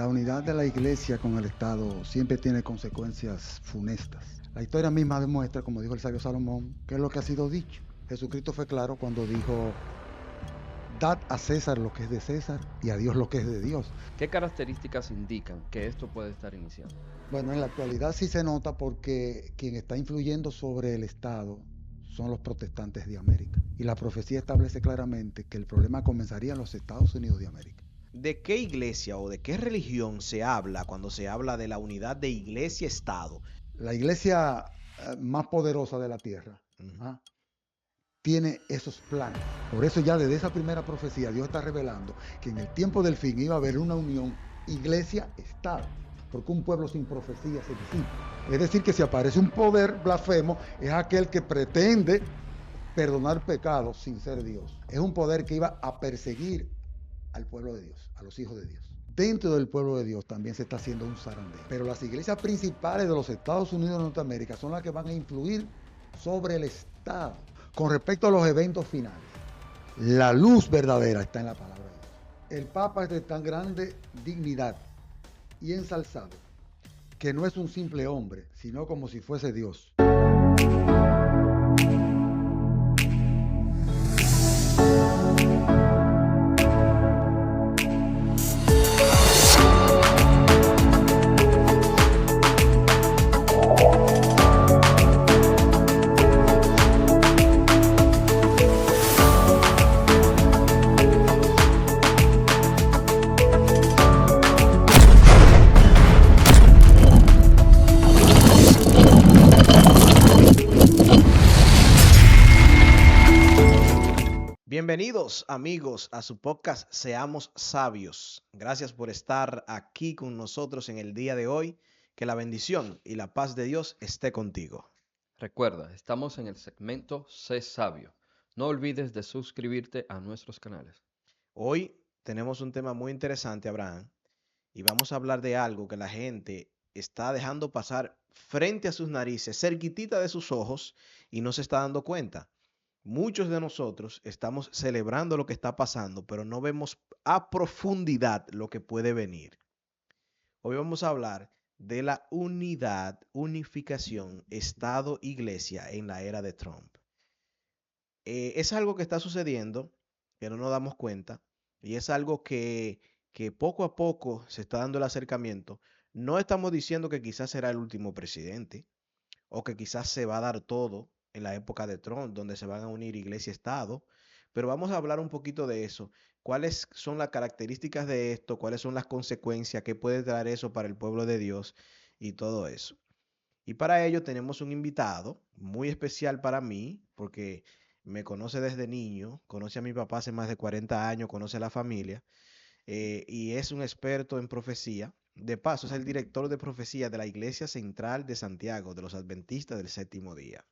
La unidad de la iglesia con el Estado siempre tiene consecuencias funestas. La historia misma demuestra, como dijo el sabio Salomón, que es lo que ha sido dicho. Jesucristo fue claro cuando dijo, dad a César lo que es de César y a Dios lo que es de Dios. ¿Qué características indican que esto puede estar iniciando? Bueno, en la actualidad sí se nota porque quien está influyendo sobre el Estado son los protestantes de América. Y la profecía establece claramente que el problema comenzaría en los Estados Unidos de América. ¿De qué iglesia o de qué religión se habla cuando se habla de la unidad de iglesia-estado? La iglesia más poderosa de la tierra, Ujú. ¿ah?, tiene esos planes. Por eso ya desde esa primera profecía Dios está revelando que en el tiempo del fin iba a haber una unión iglesia-estado, porque un pueblo sin profecía se disipa. Es decir, que si aparece un poder blasfemo, es aquel que pretende perdonar pecados sin ser Dios. Es un poder que iba a perseguir al pueblo de Dios, a los hijos de Dios. Dentro del pueblo de Dios también se está haciendo un zarandeo. Pero las iglesias principales de los Estados Unidos de Norteamérica son las que van a influir sobre el Estado con respecto a los eventos finales. La luz verdadera está en la palabra de Dios. El Papa es de tan grande dignidad y ensalzado que no es un simple hombre, sino como si fuese Dios. Bienvenidos amigos a su podcast Seamos Sabios. Gracias por estar aquí con nosotros en el día de hoy. Que la bendición y la paz de Dios esté contigo. Recuerda, estamos en el segmento Sé Sabio. No olvides de suscribirte a nuestros canales. Hoy tenemos un tema muy interesante, Abraham, y vamos a hablar de algo que la gente está dejando pasar frente a sus narices, cerquitita de sus ojos, y no se está dando cuenta. Muchos de nosotros estamos celebrando lo que está pasando, pero no vemos a profundidad lo que puede venir. Hoy vamos a hablar de la unidad, unificación, Estado-Iglesia en la era de Trump. Es algo que está sucediendo, que no nos damos cuenta, y es algo que poco a poco se está dando el acercamiento. No estamos diciendo que quizás será el último presidente, o que quizás se va a dar todo en la época de Trump, donde se van a unir iglesia y Estado, pero vamos a hablar un poquito de eso. ¿Cuáles son las características de esto? ¿Cuáles son las consecuencias? ¿Qué puede traer eso para el pueblo de Dios? Y todo eso. Y para ello tenemos un invitado muy especial para mí, porque me conoce desde niño, conoce a mi papá hace más de 40 años, conoce a la familia, y es un experto en profecía. De paso, es el director de profecía de la Iglesia Central de Santiago, de los Adventistas del Séptimo Día.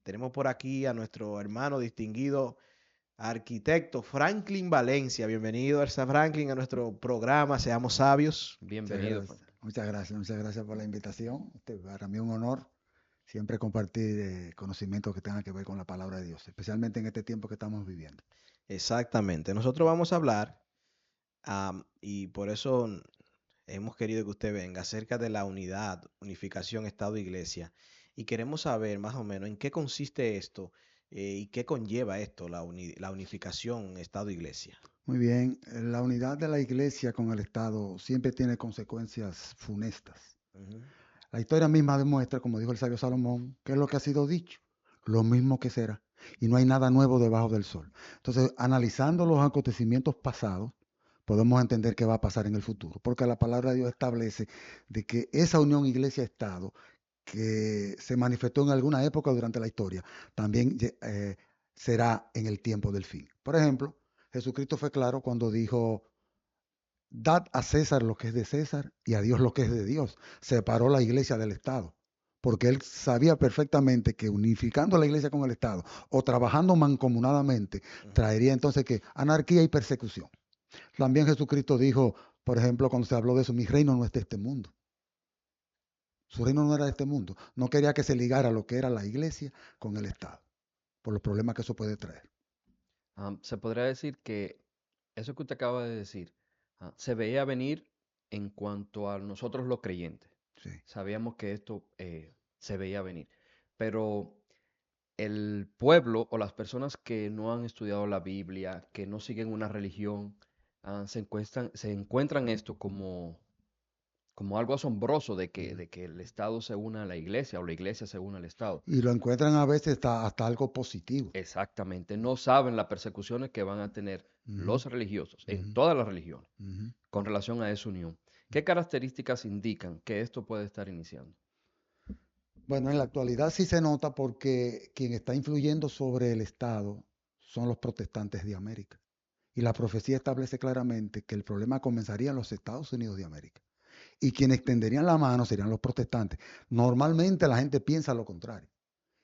Tenemos por aquí a nuestro hermano distinguido, arquitecto Franklin Valencia. Bienvenido, Elsa Franklin, a nuestro programa Seamos Sabios. Muchas Bienvenido, gracias, Frank. muchas gracias por la invitación. Para mí es un honor siempre compartir conocimientos que tengan que ver con la palabra de Dios, especialmente en este tiempo que estamos viviendo. Exactamente. Nosotros vamos a hablar, y por eso hemos querido que usted venga acerca de la unidad, unificación, Estado-Iglesia. Y queremos saber más o menos en qué consiste esto y qué conlleva esto, la unificación, Estado-Iglesia. Muy bien, la unidad de la iglesia con el Estado siempre tiene consecuencias funestas. Ujú. La historia misma demuestra, como dijo el sabio Salomón, que es lo que ha sido dicho, lo mismo que será, y no hay nada nuevo debajo del sol. Entonces, analizando los acontecimientos pasados, podemos entender qué va a pasar en el futuro, porque la palabra de Dios establece de que esa unión iglesia-estado que se manifestó en alguna época durante la historia, también será en el tiempo del fin. Por ejemplo, Jesucristo fue claro cuando dijo, dad a César lo que es de César y a Dios lo que es de Dios. Separó la iglesia del Estado, porque él sabía perfectamente que unificando la iglesia con el Estado o trabajando mancomunadamente, Ujú. traería entonces que anarquía y persecución. También Jesucristo dijo, por ejemplo, cuando se habló de eso, mi reino no es de este mundo. Su reino no era de este mundo. No quería que se ligara lo que era la iglesia con el Estado, por los problemas que eso puede traer. Se podría decir que eso que usted acaba de decir, se veía venir en cuanto a nosotros los creyentes. Sí. Sabíamos que esto se veía venir. Pero el pueblo o las personas que no han estudiado la Biblia, que no siguen una religión, se encuentran esto como algo asombroso de que el Estado se una a la iglesia o la iglesia se una al Estado. Y lo encuentran a veces hasta algo positivo. Exactamente, no saben las persecuciones que van a tener Ujú, los religiosos en ujú, todas las religiones ujú. con relación a esa unión. ¿Qué características indican que esto puede estar iniciando? Bueno, en la actualidad sí se nota porque quien está influyendo sobre el Estado son los protestantes de América. Y la profecía establece claramente que el problema comenzaría en los Estados Unidos de América. Y quienes extenderían la mano serían los protestantes. Normalmente la gente piensa lo contrario.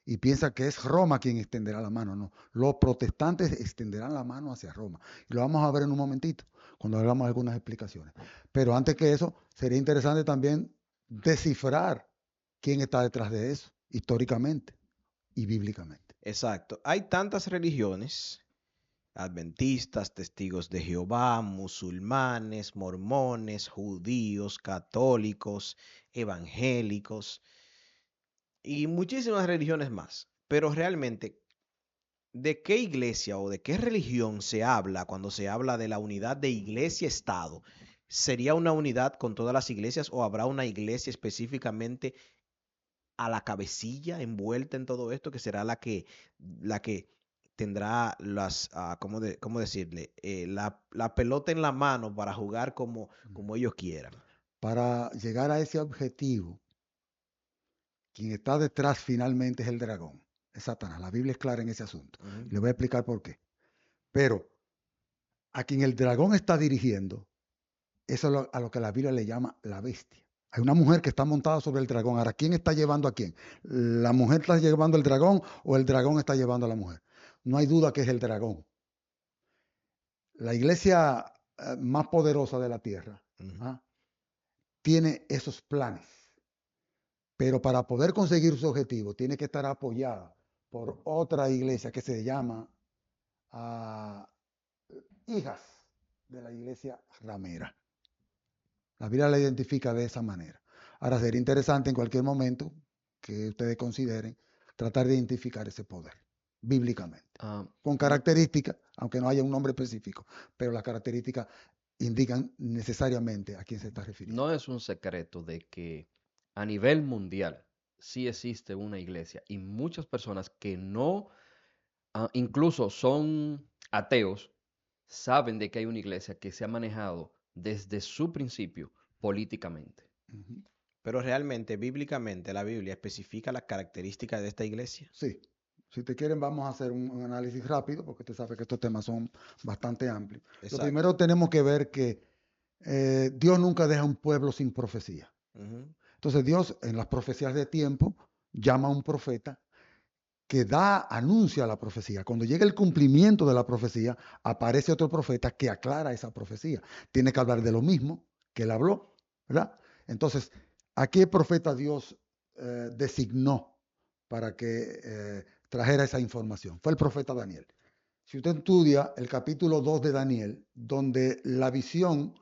Y piensa que es Roma quien extenderá la mano. No, los protestantes extenderán la mano hacia Roma. Y lo vamos a ver en un momentito, cuando hagamos algunas explicaciones. Pero antes que eso, sería interesante también descifrar quién está detrás de eso, históricamente y bíblicamente. Exacto. Hay tantas religiones, adventistas, testigos de Jehová, musulmanes, mormones, judíos, católicos, evangélicos y muchísimas religiones más. Pero realmente, ¿de qué iglesia o de qué religión se habla cuando se habla de la unidad de iglesia-estado? ¿Sería una unidad con todas las iglesias o habrá una iglesia específicamente a la cabecilla envuelta en todo esto que será la que tendrá ¿cómo decirle? La pelota en la mano para jugar como ellos quieran? Para llegar a ese objetivo, quien está detrás finalmente es el dragón, es Satanás. La Biblia es clara en ese asunto. Ujú. Le voy a explicar por qué. Pero a quien el dragón está dirigiendo, eso es a lo que la Biblia le llama la bestia. Hay una mujer que está montada sobre el dragón. Ahora, ¿quién está llevando a quién? ¿La mujer está llevando el dragón o el dragón está llevando a la mujer? No hay duda que es el dragón. La iglesia más poderosa de la tierra, Ujú. ¿ah?, tiene esos planes. Pero para poder conseguir su objetivo, tiene que estar apoyada por otra iglesia que se llama hijas de la iglesia ramera. La Biblia la identifica de esa manera. Ahora, sería interesante en cualquier momento que ustedes consideren tratar de identificar ese poder bíblicamente, Ah, con no, características, aunque no haya un nombre específico, pero las características indican necesariamente a quién se está refiriendo. no es un secreto de que a nivel mundial sí existe una iglesia y muchas personas que no, incluso son ateos, saben de que hay una iglesia que se ha manejado desde su principio políticamente. Ujú. Pero realmente, bíblicamente, la Biblia especifica las características de esta iglesia. Sí, si te quieren vamos a hacer un análisis rápido, porque usted sabe que estos temas son bastante amplios. Lo Exacto. primero tenemos que ver que Dios nunca deja un pueblo sin profecía. Ujú. Entonces Dios en las profecías de tiempo llama a un profeta que anuncia la profecía. Cuando llega el cumplimiento de la profecía, aparece otro profeta que aclara esa profecía. Tiene que hablar de lo mismo que él habló, ¿verdad? Entonces, ¿a qué profeta Dios designó para que trajera esa información? Fue el profeta Daniel. Si usted estudia el capítulo 2 de Daniel, donde la visión,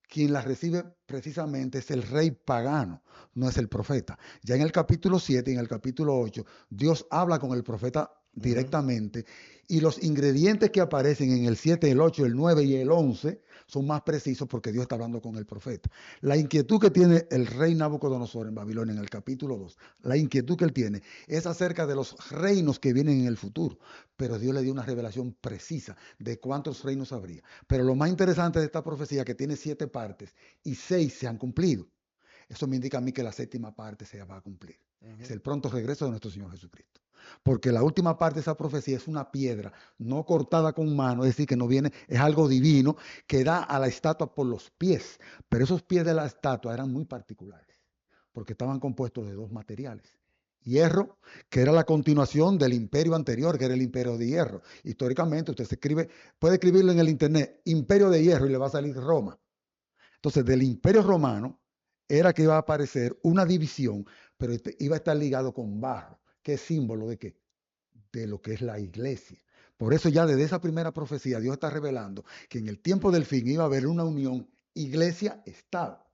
quien la recibe precisamente es el rey pagano, no es el profeta. Ya en el capítulo 7 y en el capítulo 8, Dios habla con el profeta Ujú. directamente y los ingredientes que aparecen en el 7, el 8, el 9 y el 11 son más precisos porque Dios está hablando con el profeta. La inquietud que tiene el rey Nabucodonosor en Babilonia en el capítulo 2, la inquietud que él tiene es acerca de los reinos que vienen en el futuro, pero Dios le dio una revelación precisa de cuántos reinos habría. Pero lo más interesante de esta profecía, que tiene 7 partes y 6 se han cumplido, eso me indica a mí que la séptima parte se va a cumplir. Es Ujú. el pronto regreso de nuestro Señor Jesucristo. Porque la última parte de esa profecía es una piedra no cortada con mano, es decir, que no viene, es algo divino que da a la estatua por los pies. Pero esos pies de la estatua eran muy particulares, porque estaban compuestos de 2 materiales. Hierro, que era la continuación del imperio anterior, que era el imperio de hierro. Históricamente, usted puede escribirlo en el internet, imperio de hierro, y le va a salir Roma. Entonces, del imperio romano era que iba a aparecer una división, pero iba a estar ligado con barro, que es símbolo de qué? De lo que es la iglesia. Por eso ya desde esa primera profecía Dios está revelando que en el tiempo del fin iba a haber una unión iglesia-estado.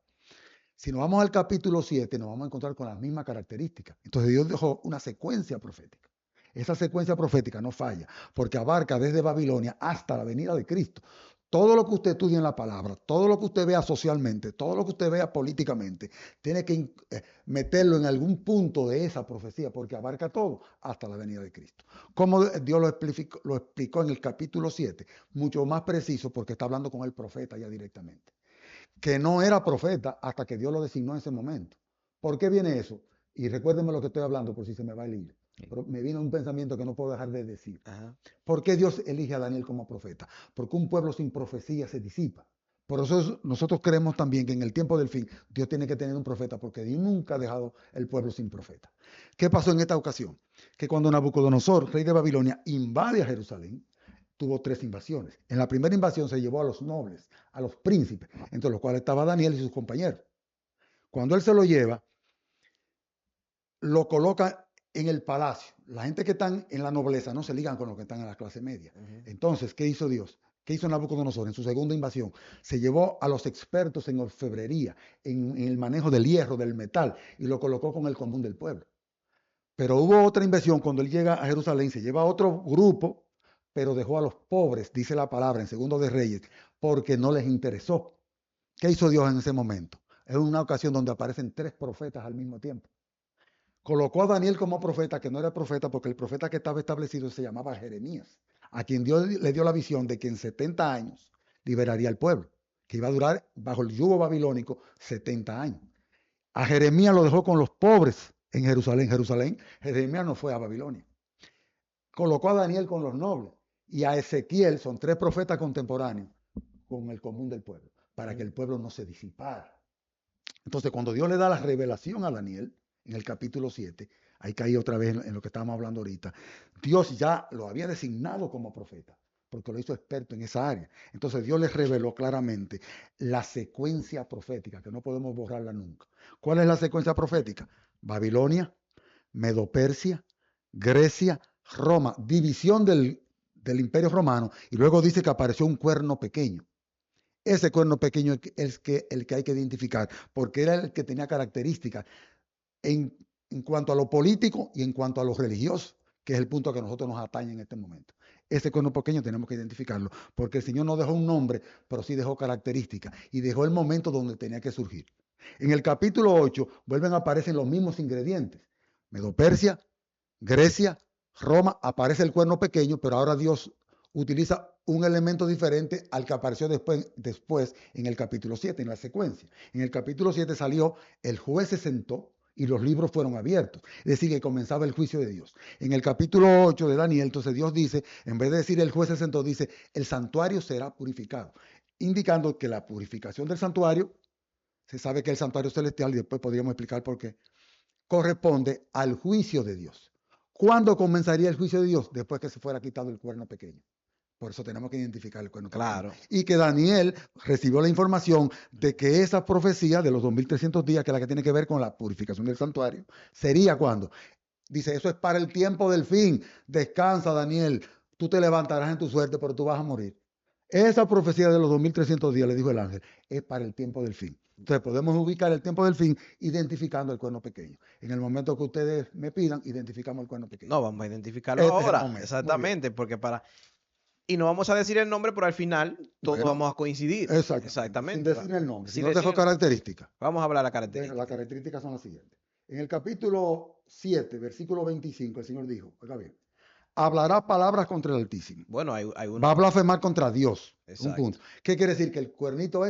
Si nos vamos al capítulo 7, nos vamos a encontrar con las mismas características. Entonces Dios dejó una secuencia profética. Esa secuencia profética no falla, porque abarca desde Babilonia hasta la venida de Cristo. Todo lo que usted estudie en la palabra, todo lo que usted vea socialmente, todo lo que usted vea políticamente, tiene que meterlo en algún punto de esa profecía, porque abarca todo hasta la venida de Cristo. Como Dios lo explicó en el capítulo 7, mucho más preciso, porque está hablando con el profeta ya directamente, que no era profeta hasta que Dios lo designó en ese momento. ¿Por qué viene eso? Y recuérdenme lo que estoy hablando por si se me va el hilo. Pero me vino un pensamiento que no puedo dejar de decir. Ajá. ¿Por qué Dios elige a Daniel como profeta? Porque un pueblo sin profecía se disipa. Por eso nosotros creemos también que en el tiempo del fin Dios tiene que tener un profeta, porque Dios nunca ha dejado el pueblo sin profeta. ¿Qué pasó en esta ocasión? Que cuando Nabucodonosor, rey de Babilonia, invade a Jerusalén, tuvo 3 invasiones. En la primera invasión se llevó a los nobles, a los príncipes, entre los cuales estaba Daniel y sus compañeros. Cuando él se lo lleva, lo coloca en el palacio. La gente que están en la nobleza no se ligan con los que están en la clase media. Entonces, ¿qué hizo Dios? ¿Qué hizo Nabucodonosor en su segunda invasión? Se llevó a los expertos en orfebrería, en el manejo del hierro, del metal, y lo colocó con el común del pueblo. Pero hubo otra invasión cuando él llega a Jerusalén, se lleva a otro grupo, pero dejó a los pobres, dice la palabra en Segundo de Reyes, porque no les interesó. ¿Qué hizo Dios en ese momento? Es una ocasión donde aparecen 3 profetas al mismo tiempo. Colocó a Daniel como profeta, que no era profeta, porque el profeta que estaba establecido se llamaba Jeremías, a quien Dios le dio la visión de que en 70 años liberaría al pueblo, que iba a durar bajo el yugo babilónico 70 años. A Jeremías lo dejó con los pobres en Jerusalén. Jeremías no fue a Babilonia. Colocó a Daniel con los nobles y a Ezequiel, son 3 profetas contemporáneos, con el común del pueblo, para que el pueblo no se disipara. Entonces, cuando Dios le da la revelación a Daniel, en el capítulo 7, ahí caí otra vez en lo que estábamos hablando ahorita, Dios ya lo había designado como profeta, porque lo hizo experto en esa área. Entonces Dios les reveló claramente la secuencia profética, que no podemos borrarla nunca. ¿Cuál es la secuencia profética? Babilonia, Medo-Persia, Grecia, Roma, división del imperio romano, y luego dice que apareció un cuerno pequeño. Ese cuerno pequeño es el que hay que identificar, porque era el que tenía características en cuanto a lo político y en cuanto a lo religioso, que es el punto que a nosotros nos atañe en este momento. Ese cuerno pequeño tenemos que identificarlo, porque el Señor no dejó un nombre, pero sí dejó características y dejó el momento donde tenía que surgir. En el capítulo 8 vuelven a aparecer los mismos ingredientes. Medo-Persia, Grecia, Roma, aparece el cuerno pequeño, pero ahora Dios utiliza un elemento diferente al que apareció después en el capítulo 7, en la secuencia. En el capítulo 7 salió, el juez se sentó y los libros fueron abiertos. Es decir, que comenzaba el juicio de Dios. En el capítulo 8 de Daniel, entonces Dios dice, en vez de decir el juez se sentó, dice, el santuario será purificado, indicando que la purificación del santuario, se sabe que el santuario celestial, y después podríamos explicar por qué, corresponde al juicio de Dios. ¿Cuándo comenzaría el juicio de Dios? Después que se fuera quitado el cuerno pequeño. Por eso tenemos que identificar el cuerno pequeño. Y que Daniel recibió la información de que esa profecía de los 2300 días, que es la que tiene que ver con la purificación del santuario, sería cuando. Dice, eso es para el tiempo del fin. Descansa, Daniel. Tú te levantarás en tu suerte, pero tú vas a morir. Esa profecía de los 2300 días, le dijo el ángel, es para el tiempo del fin. Entonces podemos ubicar el tiempo del fin identificando el cuerno pequeño. En el momento que ustedes me pidan, identificamos el cuerno pequeño. No, vamos a identificarlo ahora. Exactamente, porque para... Y no vamos a decir el nombre, pero al final todos vamos a coincidir. Exactamente. Sin decir el nombre. Si no dejo características. Vamos a hablar de las características. Las características son las siguientes. En el capítulo 7, versículo 25, el Señor dijo, oiga bien, hablará palabras contra el Altísimo. Bueno, hay va a blasfemar contra Dios. Exacto. Un punto. ¿Qué quiere decir? Que el cuernito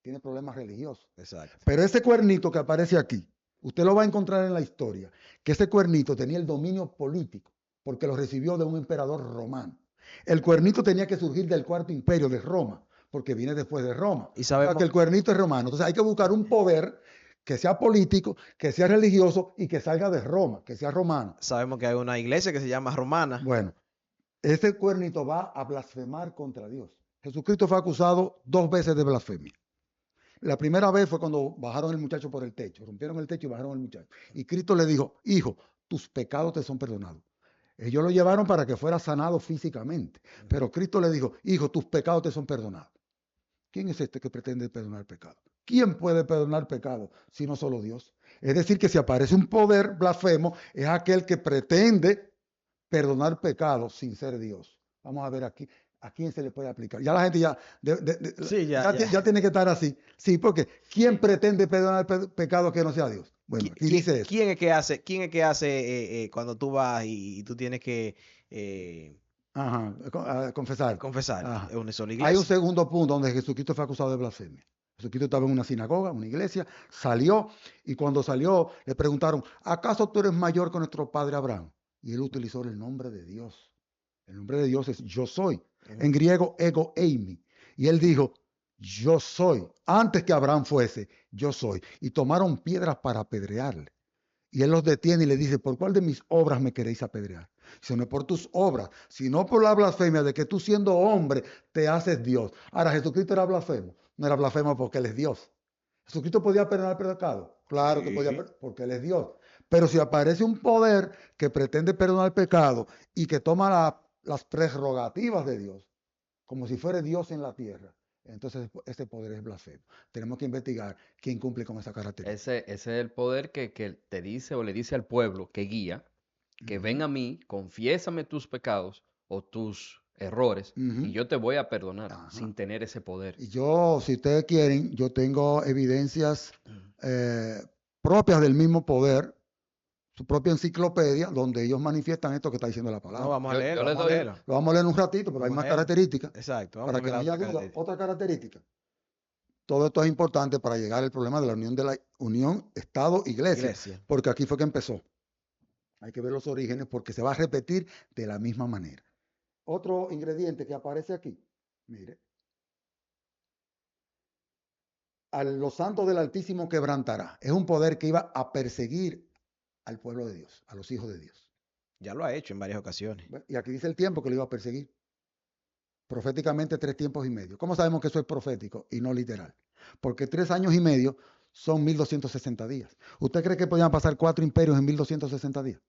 tiene problemas religiosos. Exacto. Pero ese cuernito que aparece aquí, usted lo va a encontrar en la historia, que ese cuernito tenía el dominio político, porque lo recibió de un emperador romano. El cuernito tenía que surgir del cuarto imperio de Roma, porque viene después de Roma. Y sabemos... O sea, que el cuernito es romano. Entonces hay que buscar un poder que sea político, que sea religioso y que salga de Roma, que sea romano. Sabemos que hay una iglesia que se llama romana. Bueno, ese cuernito va a blasfemar contra Dios. Jesucristo fue acusado 2 veces de blasfemia. La primera vez fue cuando bajaron el muchacho por el techo, rompieron el techo y bajaron el muchacho. Y Cristo le dijo, hijo, tus pecados te son perdonados. Ellos lo llevaron para que fuera sanado físicamente. Pero Cristo le dijo, hijo, tus pecados te son perdonados. ¿Quién es este que pretende perdonar pecado? ¿Quién puede perdonar pecado si no solo Dios? Es decir, que si aparece un poder blasfemo, es aquel que pretende perdonar pecados sin ser Dios. Vamos a ver aquí, ¿a quién se le puede aplicar? Ya la gente Sí, ya. ya tiene que estar así. Sí, porque ¿quién pretende perdonar pecados que no sea Dios? Bueno, aquí dice eso. ¿Quién es que hace cuando tú vas y tú tienes que Ajá, confesar. confesar? Ajá. Es una sola Hay un iglesia. segundo punto donde Jesucristo fue acusado de blasfemia. Jesucristo estaba en una sinagoga, una iglesia, salió y cuando salió le preguntaron, ¿acaso tú eres mayor que nuestro padre Abraham? Y él utilizó el nombre de Dios. El nombre de Dios es yo soy. En griego, ego eimi. Y él dijo, yo soy. Antes que Abraham fuese, yo soy. Y tomaron piedras para apedrearle. Y él los detiene y le dice, ¿por cuál de mis obras me queréis apedrear? Dice, no es por tus obras, sino por la blasfemia de que tú siendo hombre te haces Dios. Ahora, Jesucristo era blasfemo. No era blasfemo porque él es Dios. Jesucristo podía perdonar pecado. Claro que podía, porque él es Dios. Pero si aparece un poder que pretende perdonar pecado y que toma las prerrogativas de Dios, como si fuera Dios en la tierra, entonces ese poder es blasfemo. Tenemos que investigar quién cumple con esa característica. Ese es el poder que te dice o le dice al pueblo que guía, que ven a mí, confiésame tus pecados o tus errores y yo te voy a perdonar Ajá. sin tener ese poder. Y yo, si ustedes quieren, yo tengo evidencias propias del mismo poder, su propia enciclopedia, donde ellos manifiestan esto que está diciendo la palabra. No, vamos a Yo leerlo, le vamos a doy, leerlo. Lo vamos a leer en un ratito, pero hay Vamos a más leerlo. características. Exacto, vamos Para a que ver no la haya otra duda, característica. otra característica. Todo esto es importante para llegar al problema de la unión Estado-Iglesia, Iglesia. porque aquí fue que empezó. Hay que ver los orígenes porque se va a repetir de la misma manera. Otro ingrediente que aparece aquí, mire, a los santos del Altísimo quebrantará. Es un poder que iba a perseguir al pueblo de Dios, a los hijos de Dios. Ya lo ha hecho en varias ocasiones. Y aquí dice el tiempo que lo iba a perseguir. Proféticamente 3 tiempos y medio. ¿Cómo sabemos que eso es profético y no literal? Porque 3 años y medio son 1260 días. ¿Usted cree que podían pasar 4 imperios en 1260 días?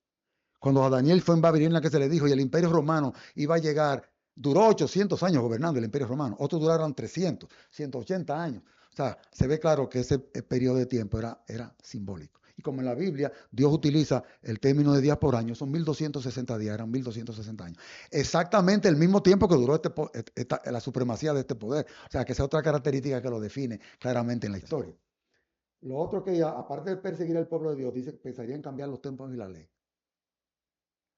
Cuando a Daniel fue en Babilonia que se le dijo y el imperio romano iba a llegar, duró 800 años gobernando el imperio romano, otros duraron 300, 180 años. O sea, se ve claro que ese periodo de tiempo era simbólico. Y como en la Biblia Dios utiliza el término de días por año, son 1260 días, eran 1260 años. Exactamente el mismo tiempo que duró la supremacía de este poder. O sea, que esa es otra característica que lo define claramente en la historia. Lo otro que ya, aparte de perseguir al pueblo de Dios, dice que pensaría en cambiar los tiempos y la ley.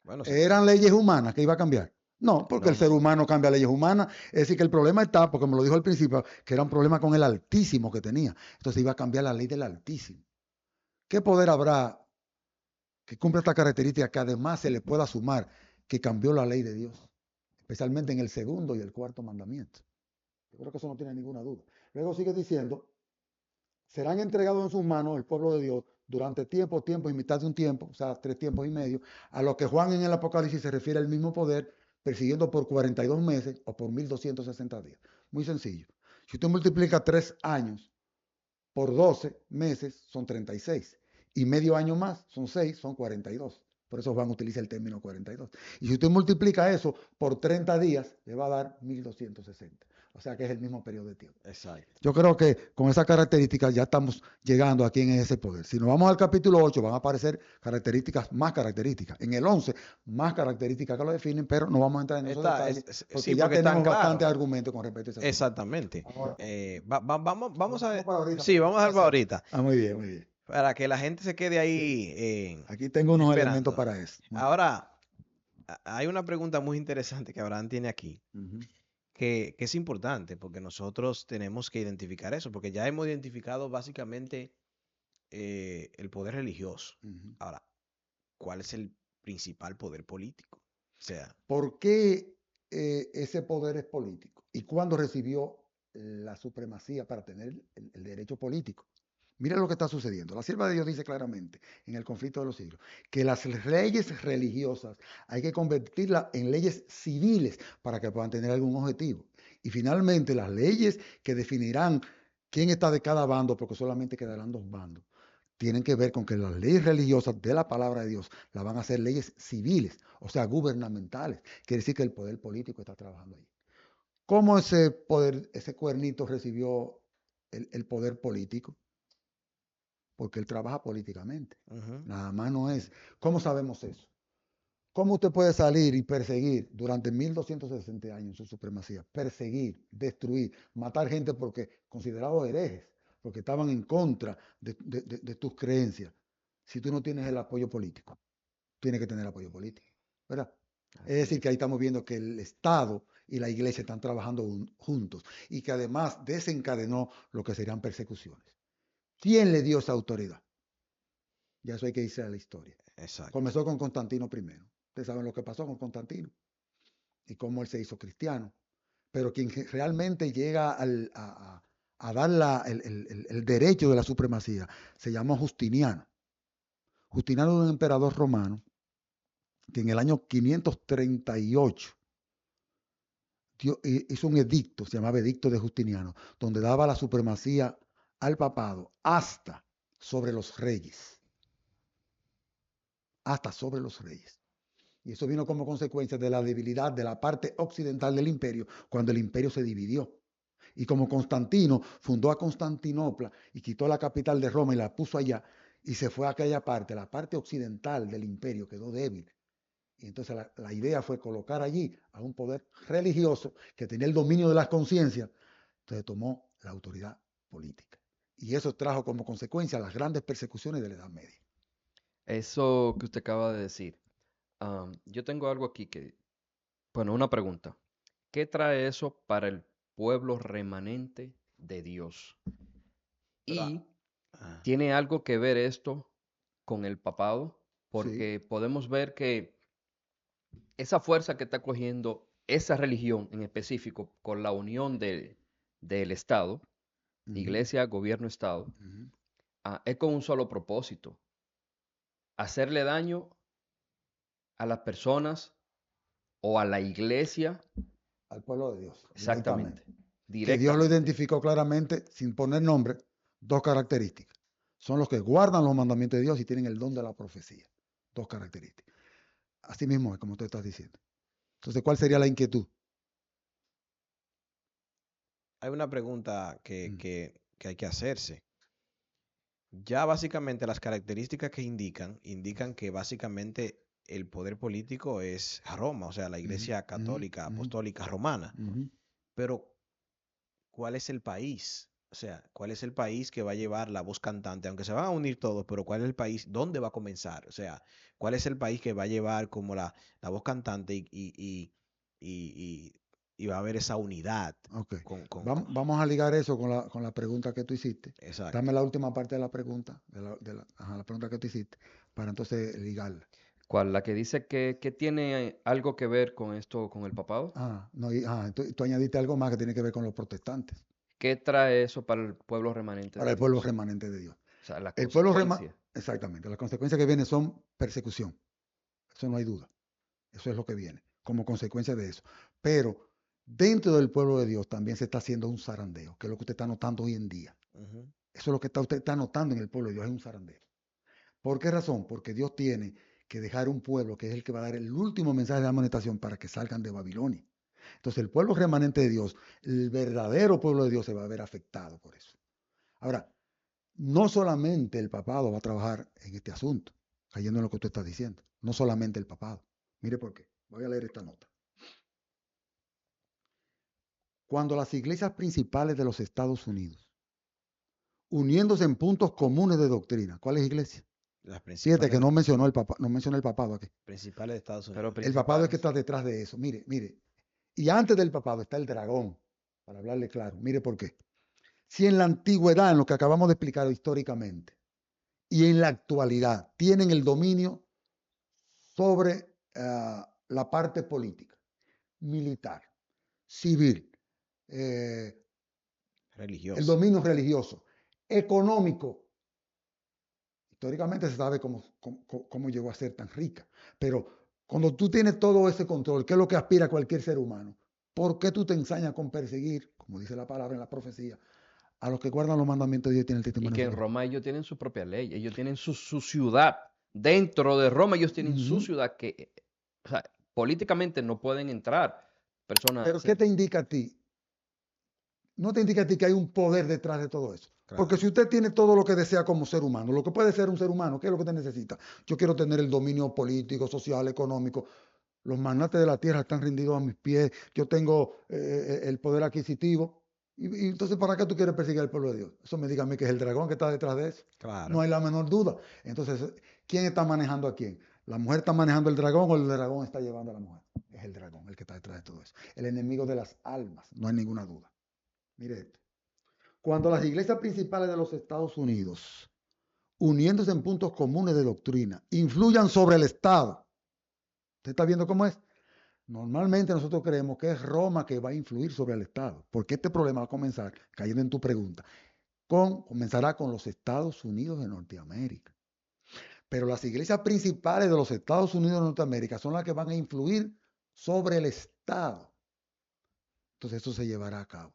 Bueno, sí. ¿Eran leyes humanas que iba a cambiar? No, porque No, el ser no. humano cambia leyes humanas. Es decir, que el problema está, porque me lo dijo al principio, que era un problema con el Altísimo que tenía. Entonces iba a cambiar la ley del Altísimo. ¿Qué poder habrá que cumpla esta característica que además se le pueda sumar que cambió la ley de Dios? Especialmente en el segundo y el cuarto mandamiento. Yo creo que eso no tiene ninguna duda. Luego sigue diciendo, serán entregados en sus manos el pueblo de Dios durante tiempo y mitad de un tiempo, o sea, 3 tiempos y medio, a lo que Juan en el Apocalipsis se refiere al mismo poder, persiguiendo por 42 meses o por 1260 días. Muy sencillo. Si usted multiplica 3 años por 12 meses, son 36. Y medio año más, son 6, son 42. Por eso Juan utiliza el término 42. Y si usted multiplica eso por 30 días, le va a dar 1260. O sea que es el mismo periodo de tiempo. Exacto. Yo creo que con esas características ya estamos llegando aquí en ese poder. Si nos vamos al capítulo 8, van a aparecer más características. En el 11, más características que lo definen, pero no vamos a entrar en esos detalles porque sí, ya porque están tenemos bastante claros. argumento con respecto a ese asunto. Exactamente. Ahora, Vamos a ver. para ahorita. Sí, vamos a dejarlo ahorita. Muy bien, muy bien. Para que la gente se quede ahí Aquí tengo unos esperando. elementos para eso. Ahora, hay una pregunta muy interesante que Abraham tiene aquí, Ujú. que es importante porque nosotros tenemos que identificar eso, porque ya hemos identificado básicamente el poder religioso. Ujú. Ahora, ¿cuál es el principal poder político? O sea, ¿Por qué ese poder es político? ¿Y cuándo recibió la supremacía para tener el derecho político? Mira lo que está sucediendo. La sierva de Dios dice claramente en el conflicto de los siglos que las leyes religiosas hay que convertirlas en leyes civiles para que puedan tener algún objetivo. Y finalmente las leyes que definirán quién está de cada bando, porque solamente quedarán 2 bandos, tienen que ver con que las leyes religiosas de la palabra de Dios las van a hacer leyes civiles, o sea, gubernamentales. Quiere decir que el poder político está trabajando ahí. ¿Cómo ese poder, ese cuernito recibió el poder político? Porque él trabaja políticamente. Ujú. Nada más no es. ¿Cómo sabemos eso? ¿Cómo usted puede salir y perseguir durante 1260 años su supremacía? Perseguir, destruir, matar gente porque considerados herejes, porque estaban en contra de tus creencias. Si tú no tienes el apoyo político, tienes que tener apoyo político, ¿verdad? Es Así decir, es. que ahí estamos viendo que el Estado y la Iglesia están trabajando juntos y que además desencadenó lo que serían persecuciones. ¿Quién le dio esa autoridad? Ya eso hay que irse a la historia. Exacto. Comenzó con Constantino I. Ustedes saben lo que pasó con Constantino y cómo él se hizo cristiano. Pero quien realmente llega a dar el derecho de la supremacía se llamó Justiniano. Justiniano era un emperador romano que en el año 538 hizo un edicto, se llamaba Edicto de Justiniano, donde daba la supremacía al papado hasta sobre los reyes. Hasta sobre los reyes. Y eso vino como consecuencia de la debilidad de la parte occidental del imperio cuando el imperio se dividió. Y como Constantino fundó a Constantinopla y quitó la capital de Roma y la puso allá y se fue a aquella parte, la parte occidental del imperio quedó débil. Y entonces la idea fue colocar allí a un poder religioso que tenía el dominio de las conciencias. Entonces tomó la autoridad política. Y eso trajo como consecuencia las grandes persecuciones de la Edad Media. Eso que usted acaba de decir. Yo tengo algo aquí bueno, una pregunta. ¿Qué trae eso para el pueblo remanente de Dios? Pero, Y Ah, tiene algo que ver esto con el papado, sí. porque podemos ver que esa fuerza que está cogiendo esa religión en específico con la unión del Estado, Uh-huh, iglesia, gobierno, Estado, uh-huh. es con un solo propósito, hacerle daño a las personas o a la iglesia, Al pueblo de Dios, exactamente, directamente. Que Dios lo directamente. identificó claramente, sin poner nombre, dos características. Son los que guardan los mandamientos de Dios y tienen el don de la profecía. Dos características. Así mismo es como tú estás diciendo. Entonces, ¿cuál sería la inquietud? hay una pregunta Mm, que hay que hacerse. Ya básicamente las características que indican que básicamente el poder político es Roma, o sea, la ujú, Iglesia ujú, Católica ujú, Apostólica Romana. ujú. Pero, ¿cuál es el país? O sea, ¿cuál es el país que va a llevar la voz cantante? Aunque se van a unir todos, pero ¿cuál es el país? ¿Dónde va a comenzar? O sea, ¿cuál es el país que va a llevar como la voz cantante y- y va a haber esa unidad Ok. con- Vamos a ligar eso con la pregunta que tú hiciste. Exacto. Dame la última parte de la pregunta, la pregunta que tú hiciste, para entonces ligarla. ¿Cuál? La que dice que tiene algo que ver con esto, con el papado. No, tú añadiste algo más que tiene que ver con los protestantes, ¿Qué trae eso para el pueblo remanente para de el pueblo Dios? remanente de Dios. O sea, la El pueblo consecuencia. exactamente, las consecuencias que vienen son persecución, eso no hay duda, eso es lo que viene, como consecuencia de eso. Pero dentro del pueblo de Dios también se está haciendo un zarandeo, que es lo que usted está notando hoy en día. Ujú. Eso es lo que usted está notando en el pueblo de Dios, es un zarandeo. ¿Por qué razón? Porque Dios tiene que dejar un pueblo que es el que va a dar el último mensaje de amonestación para que salgan de Babilonia. Entonces el pueblo remanente de Dios, el verdadero pueblo de Dios se va a ver afectado por eso. Ahora, no solamente el papado va a trabajar en este asunto, cayendo en lo que usted está diciendo, no solamente el papado. Mire por qué. Voy a leer esta nota. Cuando las iglesias principales de los Estados Unidos, uniéndose en puntos comunes de doctrina, ¿cuáles iglesias? Las Fíjate que principales, no mencionó no mencionó el papado aquí. principales de Estados Pero Unidos. El papado es que principales. está detrás de eso. Mire. Y antes del papado está el dragón, para hablarle claro. Mire por qué. Si en la antigüedad, en lo que acabamos de explicar históricamente, y en la actualidad tienen el dominio sobre la parte política, militar, civil, el Religiosa. dominio religioso, económico. Históricamente se sabe cómo llegó a ser tan rica, pero cuando tú tienes todo ese control, ¿qué es lo que aspira cualquier ser humano? ¿Por qué tú te ensañas con perseguir, como dice la palabra en la profecía, a los que guardan los mandamientos de Dios y tienen el Y testimonio que de en su palabra? Roma ellos tienen su propia ley, ellos tienen su ciudad. Dentro de Roma ellos tienen su Ujú. ciudad que, o sea, políticamente no pueden entrar. personas... Pero ¿qué te indica a ti? No te indica a ti que hay un poder detrás de todo eso. Claro. Porque si usted tiene todo lo que desea como ser humano, lo que puede ser un ser humano, ¿qué es lo que usted necesita? Yo quiero tener el dominio político, social, económico. Los magnates de la tierra están rendidos a mis pies. Yo tengo el poder adquisitivo. Y entonces, ¿para qué tú quieres perseguir al pueblo de Dios? Eso me diga a mí que es el dragón que está detrás de eso. Claro. No hay la menor duda. Entonces, ¿quién está manejando a quién? ¿La mujer está manejando el dragón o el dragón está llevando a la mujer? Es el dragón el que está detrás de todo eso. El enemigo de las almas, no hay ninguna duda. Mire esto. Cuando las iglesias principales de los Estados Unidos, uniéndose en puntos comunes de doctrina, influyan sobre el Estado, ¿usted está viendo cómo es? Normalmente nosotros creemos que es Roma que va a influir sobre el Estado, porque este problema va a comenzar, cayendo en tu pregunta, comenzará con los Estados Unidos de Norteamérica. Pero las iglesias principales de los Estados Unidos de Norteamérica son las que van a influir sobre el Estado. Entonces eso se llevará a cabo.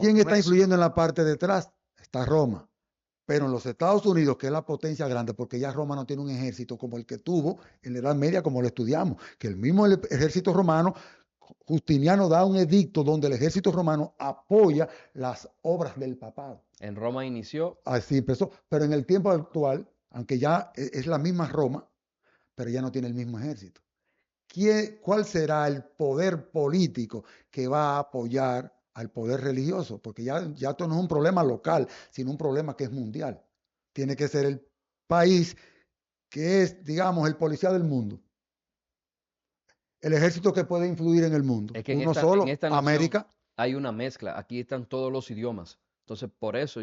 ¿Quién está influyendo en la parte de atrás? Está Roma. Pero en los Estados Unidos, que es la potencia grande, porque ya Roma no tiene un ejército como el que tuvo en la Edad Media, como lo estudiamos, que el mismo ejército romano, Justiniano da un edicto donde el ejército romano apoya las obras del papado. En Roma inició. Así empezó. Pero en el tiempo actual, aunque ya es la misma Roma, pero ya no tiene el mismo ejército. ¿Cuál será el poder político que va a apoyar al poder religioso? Porque ya esto no es un problema local, sino un problema que es mundial. Tiene que ser el país que es, digamos, el policía del mundo. El ejército que puede influir en el mundo. Es que Uno solo, en esta nación América. hay una mezcla. Aquí están todos los idiomas. Entonces, por eso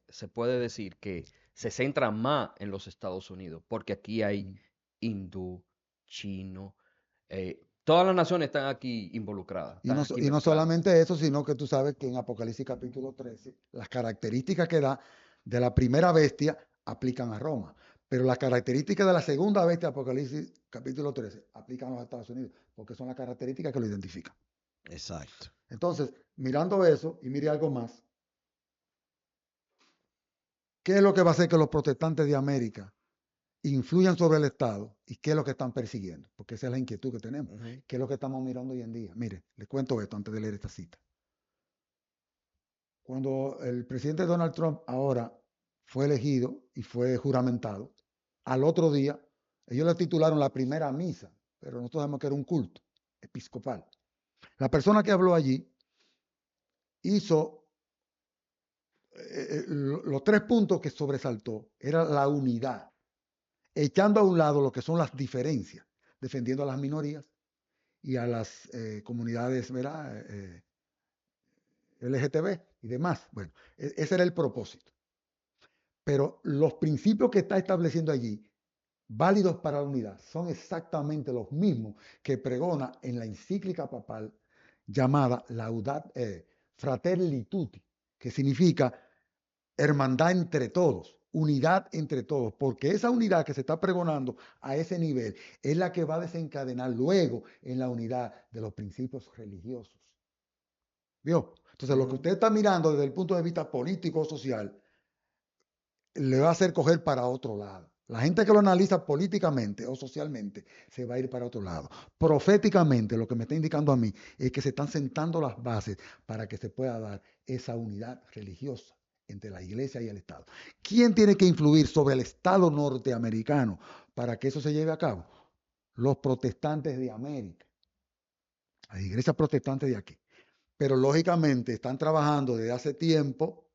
se puede decir que se centra más en los Estados Unidos, porque aquí hay hindú, chino, todas las naciones están aquí involucradas. Y no solamente eso, sino que tú sabes que en Apocalipsis capítulo 13, las características que da de la primera bestia aplican a Roma. Pero las características de la segunda bestia, Apocalipsis capítulo 13, aplican a los Estados Unidos, porque son las características que lo identifican. Exacto. Entonces, mirando eso, y mire algo más, ¿qué es lo que va a hacer que los protestantes de América influyan sobre el Estado y qué es lo que están persiguiendo? Porque esa es la inquietud que tenemos. ¿Qué es lo que estamos mirando hoy en día? Mire, les cuento esto antes de leer esta cita. Cuando el presidente Donald Trump ahora fue elegido y fue juramentado, al otro día, ellos le titularon la primera misa, pero nosotros sabemos que era un culto episcopal. La persona que habló allí hizo los 3 puntos que sobresaltó, era la unidad, echando a un lado lo que son las diferencias, defendiendo a las minorías y a las comunidades, ¿verdad? LGTB y demás. Bueno, ese era el propósito. Pero los principios que está estableciendo allí, válidos para la unidad, son exactamente los mismos que pregona en la encíclica papal llamada Fratelli Tutti, que significa hermandad entre todos, unidad entre todos, porque esa unidad que se está pregonando a ese nivel es la que va a desencadenar luego en la unidad de los principios religiosos. ¿Vio? Entonces, lo que usted está mirando desde el punto de vista político o social, le va a hacer coger para otro lado. La gente que lo analiza políticamente o socialmente se va a ir para otro lado. Proféticamente, lo que me está indicando a mí es que se están sentando las bases para que se pueda dar esa unidad religiosa entre la iglesia y el Estado. ¿Quién tiene que influir sobre el Estado norteamericano para que eso se lleve a cabo? Los protestantes de América, las iglesias protestantes de aquí. Pero lógicamente están trabajando desde hace tiempo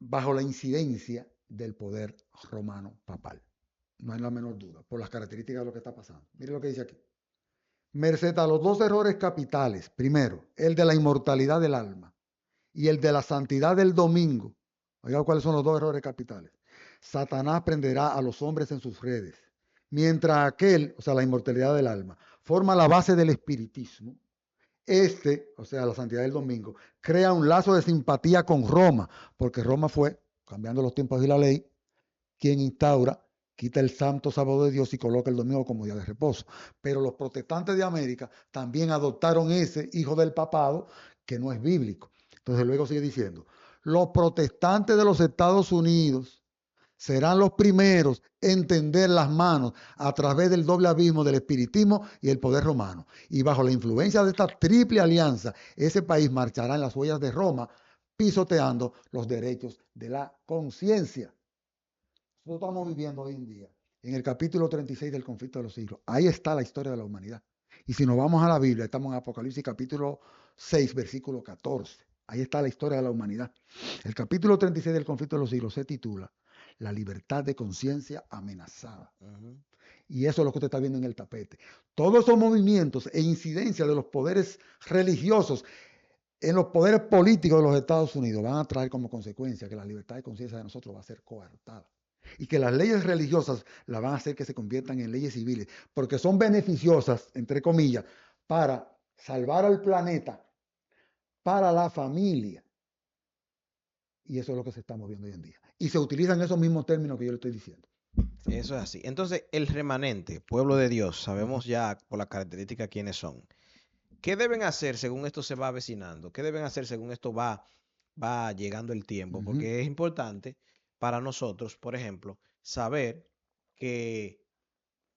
bajo la incidencia del poder romano papal. No hay la menor duda, por las características de lo que está pasando. Mire lo que dice aquí. Merced a los 2 errores capitales, primero, el de la inmortalidad del alma y el de la santidad del domingo. Oiga, ¿cuáles son los 2 errores capitales? Satanás prenderá a los hombres en sus redes, mientras aquel, o sea, la inmortalidad del alma, forma la base del espiritismo. O sea, la santidad del domingo, crea un lazo de simpatía con Roma, porque Roma fue, cambiando los tiempos y la ley, quien instaura, quita el santo sábado de Dios y coloca el domingo como día de reposo. Pero los protestantes de América también adoptaron ese hijo del papado, que no es bíblico. Entonces luego sigue diciendo, los protestantes de los Estados Unidos serán los primeros en tender las manos a través del doble abismo del espiritismo y el poder romano. Y bajo la influencia de esta triple alianza, ese país marchará en las huellas de Roma, pisoteando los derechos de la conciencia. Nosotros estamos viviendo hoy en día en el capítulo 36 del conflicto de los siglos. Ahí está la historia de la humanidad. Y si nos vamos a la Biblia, estamos en Apocalipsis capítulo 6, versículo 14. Ahí está la historia de la humanidad. El capítulo 36 del conflicto de los siglos se titula La libertad de conciencia amenazada. Y eso es lo que usted está viendo en el tapete. Todos esos movimientos e incidencias de los poderes religiosos en los poderes políticos de los Estados Unidos van a traer como consecuencia que la libertad de conciencia de nosotros va a ser coartada. Y que las leyes religiosas la van a hacer que se conviertan en leyes civiles, porque son beneficiosas, entre comillas, para salvar al planeta, para la familia. Y eso es lo que se está moviendo hoy en día. Y se utilizan esos mismos términos que yo le estoy diciendo. Eso es así. Entonces, el remanente, pueblo de Dios, sabemos ya por la característica quiénes son. ¿Qué deben hacer según esto se va avecinando? ¿Qué deben hacer según esto va llegando el tiempo? Porque es importante para nosotros, por ejemplo, saber qué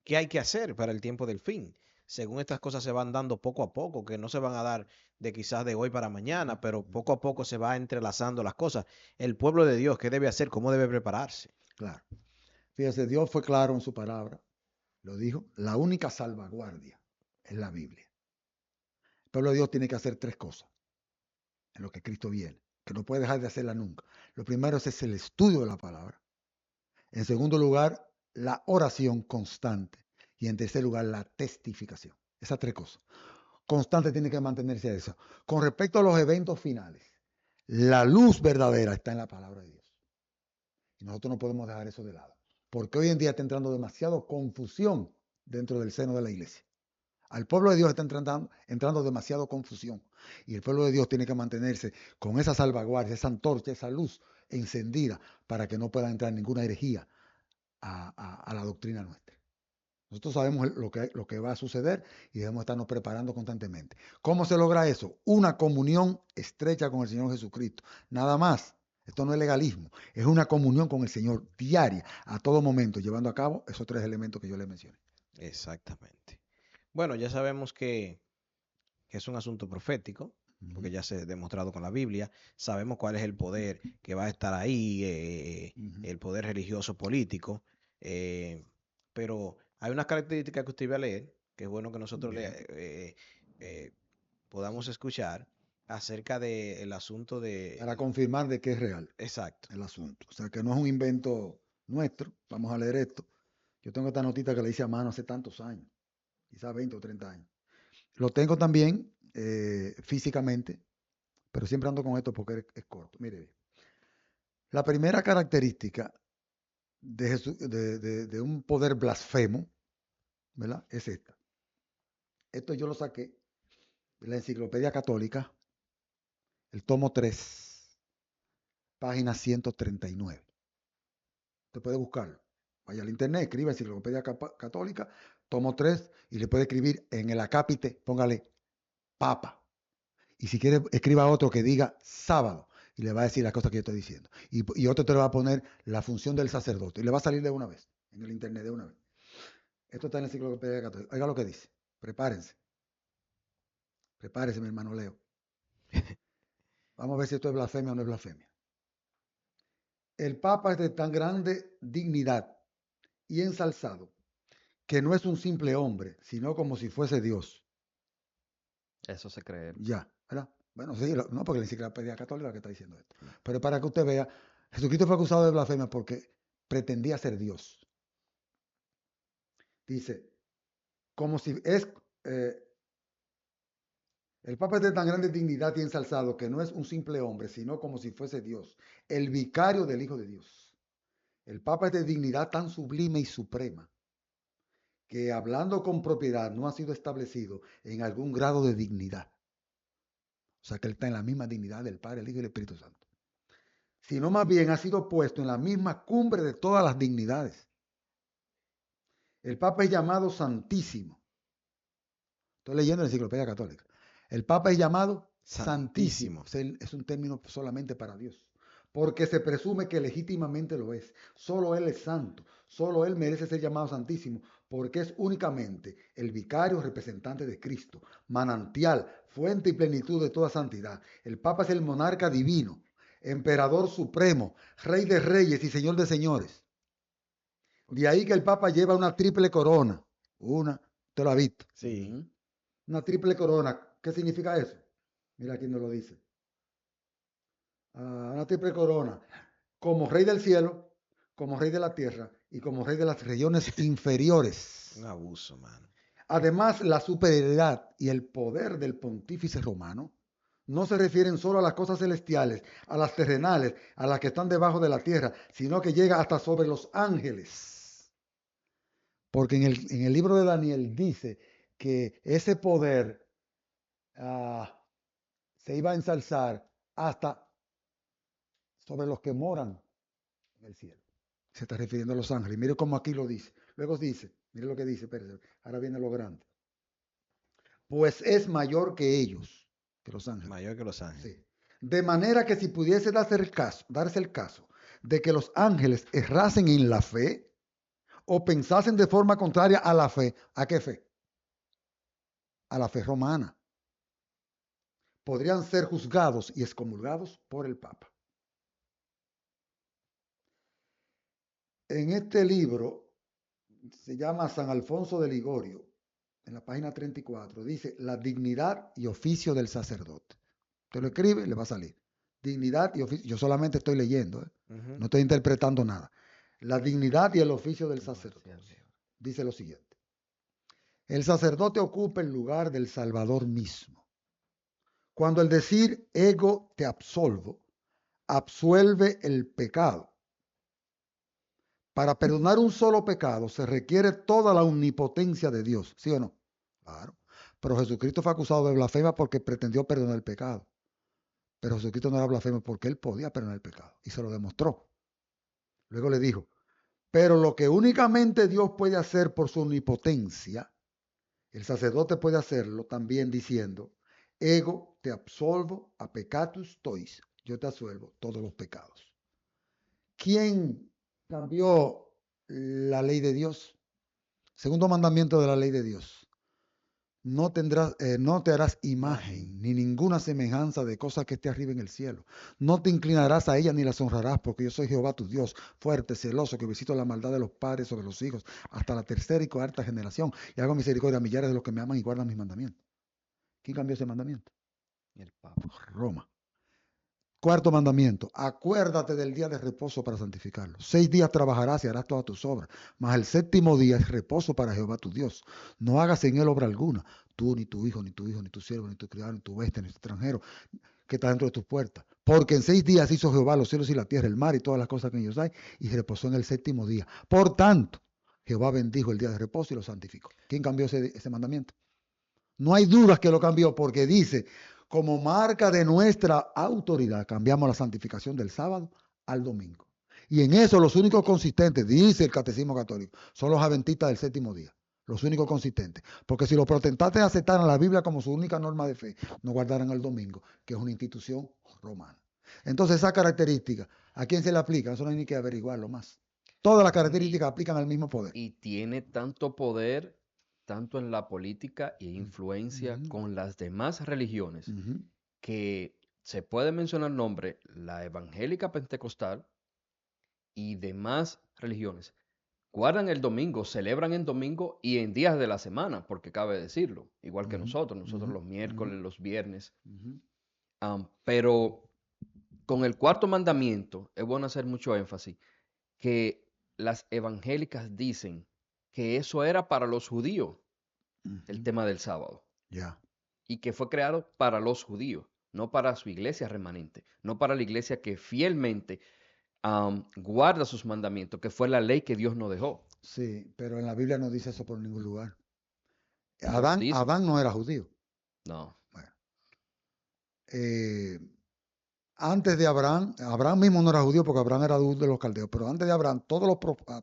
hay que hacer para el tiempo del fin. Según estas cosas se van dando poco a poco, que no se van a dar de quizás de hoy para mañana, pero poco a poco se va entrelazando las cosas. El pueblo de Dios, ¿qué debe hacer? ¿Cómo debe prepararse? Claro. Fíjese, Dios fue claro en su palabra. Lo dijo, la única salvaguardia es la Biblia. El pueblo de Dios tiene que hacer tres cosas en lo que Cristo viene, que no puede dejar de hacerla nunca. Lo primero es el estudio de la palabra. En segundo lugar, la oración constante. Y en tercer lugar, la testificación. Esas tres cosas. Constante tiene que mantenerse a eso. Con respecto a los eventos finales, la luz verdadera está en la palabra de Dios. Y nosotros no podemos dejar eso de lado. Porque hoy en día está entrando demasiado confusión dentro del seno de la iglesia. Al pueblo de Dios está entrando demasiado confusión. Y el pueblo de Dios tiene que mantenerse con esa salvaguardia, esa antorcha, esa luz encendida para que no pueda entrar ninguna herejía a la doctrina nuestra. Nosotros sabemos lo que va a suceder y debemos estarnos preparando constantemente. ¿Cómo se logra eso? Una comunión estrecha con el Señor Jesucristo. Nada más. Esto no es legalismo. Es una comunión con el Señor diaria, a todo momento, llevando a cabo esos tres elementos que yo le mencioné. Exactamente. Bueno, ya sabemos que es un asunto profético, porque ya se ha demostrado con la Biblia. Sabemos cuál es el poder que va a estar ahí, el poder religioso político. Pero hay unas características que usted iba a leer, que es bueno que nosotros podamos escuchar acerca del asunto de... Para confirmar de que es real. Exacto. El asunto. O sea, que no es un invento nuestro. Vamos a leer esto. Yo tengo esta notita que la hice a mano hace tantos años, quizás 20 o 30 años. Lo tengo también físicamente, pero siempre ando con esto porque es corto. Mire, la primera característica de un poder blasfemo, ¿verdad? Es esta. Esto yo lo saqué de la Enciclopedia Católica, el tomo 3, página 139. Usted puede buscarlo. Vaya al internet, escriba Enciclopedia Católica, tomo 3, y le puede escribir en el acápite, póngale Papa. Y si quiere, escriba otro que diga sábado y le va a decir las cosas que yo estoy diciendo. Y otro te le va a poner la función del sacerdote y le va a salir de una vez, en el internet de una vez. Esto está en el Enciclopedia Católica. Oiga lo que dice. Prepárense. Prepárese, mi hermano Leo. Vamos a ver si esto es blasfemia o no es blasfemia. El Papa es de tan grande dignidad y ensalzado que no es un simple hombre, sino como si fuese Dios. Eso se cree. Ya, ¿verdad? Bueno, sí, no, porque la Enciclopedia Católica que está diciendo esto. Pero para que usted vea, Jesucristo fue acusado de blasfemia porque pretendía ser Dios. Dice, como si es... el Papa es de tan grande dignidad y ensalzado que no es un simple hombre, sino como si fuese Dios, el vicario del Hijo de Dios. El Papa es de dignidad tan sublime y suprema que hablando con propiedad no ha sido establecido en algún grado de dignidad. O sea que él está en la misma dignidad del Padre, el Hijo y el Espíritu Santo. Sino más bien ha sido puesto en la misma cumbre de todas las dignidades. El Papa es llamado Santísimo. Estoy leyendo la Enciclopedia Católica. El Papa es llamado Santísimo. Es un término solamente para Dios. porque se presume que legítimamente lo es. Solo Él es santo, solo Él merece ser llamado santísimo, porque es únicamente el vicario representante de Cristo, manantial, fuente y plenitud de toda santidad. El Papa es el monarca divino, emperador supremo, rey de reyes y señor de señores. De ahí que el Papa lleva una triple corona. Te lo ha visto. Sí. Ujú. Una triple corona. ¿Qué significa eso? Mira quién nos lo dice. Una triple corona. Como rey del cielo, como rey de la tierra y como rey de las regiones inferiores. Un abuso, mano. Además, la superioridad y el poder del pontífice romano no se refieren solo a las cosas celestiales, a las terrenales, a las que están debajo de la tierra, sino que llega hasta sobre los ángeles. Porque en el libro de Daniel dice que ese poder se iba a ensalzar hasta sobre los que moran en el cielo. Se está refiriendo a los ángeles. Mire cómo aquí lo dice. Luego dice, mire lo que dice, espérate, ahora viene lo grande. Pues es mayor que ellos, que los ángeles. Mayor que los ángeles. Sí. De manera que si pudiese darse el caso de que los ángeles errasen en la fe o pensasen de forma contraria a la fe, ¿a qué fe? A la fe romana. Podrían ser juzgados y excomulgados por el Papa. En este libro, se llama San Alfonso de Ligorio, en la página 34, dice la dignidad y oficio del sacerdote. Usted lo escribe, le va a salir. Dignidad y oficio. Yo solamente estoy leyendo, no estoy interpretando nada. La dignidad y el oficio del sacerdote. Dice lo siguiente. El sacerdote ocupa el lugar del Salvador mismo. Cuando el decir ego te absolvo, absuelve el pecado. Para perdonar un solo pecado se requiere toda la omnipotencia de Dios, ¿sí o no? Claro. Pero Jesucristo fue acusado de blasfema porque pretendió perdonar el pecado. Pero Jesucristo no era blasfemo porque él podía perdonar el pecado y se lo demostró. Luego le dijo, pero lo que únicamente Dios puede hacer por su omnipotencia, el sacerdote puede hacerlo también diciendo, ego te absolvo a peccatus tois, yo te absuelvo todos los pecados. ¿Quién cambió la ley de Dios? Segundo mandamiento de la ley de Dios. No te harás imagen ni ninguna semejanza de cosas que esté arriba en el cielo. No te inclinarás a ellas ni las honrarás, porque yo soy Jehová tu Dios, fuerte, celoso, que visito la maldad de los padres sobre los hijos, hasta la tercera y cuarta generación, y hago misericordia a millares de los que me aman y guardan mis mandamientos. ¿Quién cambió ese mandamiento? El Papa. Roma. Cuarto mandamiento, acuérdate del día de reposo para santificarlo. 6 días trabajarás y harás todas tus obras, mas el séptimo día es reposo para Jehová tu Dios. No hagas en él obra alguna, tú, ni tu hijo, ni tu siervo, ni tu criado, ni tu bestia, ni tu extranjero, que está dentro de tus puertas. Porque en 6 días hizo Jehová los cielos y la tierra, el mar y todas las cosas que en ellos hay, y reposó en el séptimo día. Por tanto, Jehová bendijo el día de reposo y lo santificó. ¿Quién cambió ese mandamiento? No hay dudas que lo cambió porque dice, como marca de nuestra autoridad, cambiamos la santificación del sábado al domingo. Y en eso los únicos consistentes, dice el Catecismo Católico, son los adventistas del séptimo día. Los únicos consistentes. Porque si los protestantes aceptaran la Biblia como su única norma de fe, no guardaran el domingo, que es una institución romana. Entonces esa característica, ¿a quién se le aplica? Eso no hay ni que averiguarlo más. Todas las características aplican al mismo poder. Y tiene tanto poder, tanto en la política e influencia con las demás religiones, que se puede mencionar el nombre, la evangélica pentecostal y demás religiones. Guardan el domingo, celebran el domingo y en días de la semana, porque cabe decirlo, igual que nosotros los miércoles, los viernes. Pero con el cuarto mandamiento, es bueno hacer mucho énfasis, que las evangélicas dicen que eso era para los judíos, el tema del sábado. Ya. Y que fue creado para los judíos, no para su iglesia remanente, no para la iglesia que fielmente guarda sus mandamientos, que fue la ley que Dios nos dejó. Sí, pero en la Biblia no dice eso por ningún lugar. Dice. Adán no era judío. No. Bueno. Antes de Abraham mismo no era judío porque Abraham era de los caldeos, pero antes de Abraham, todos los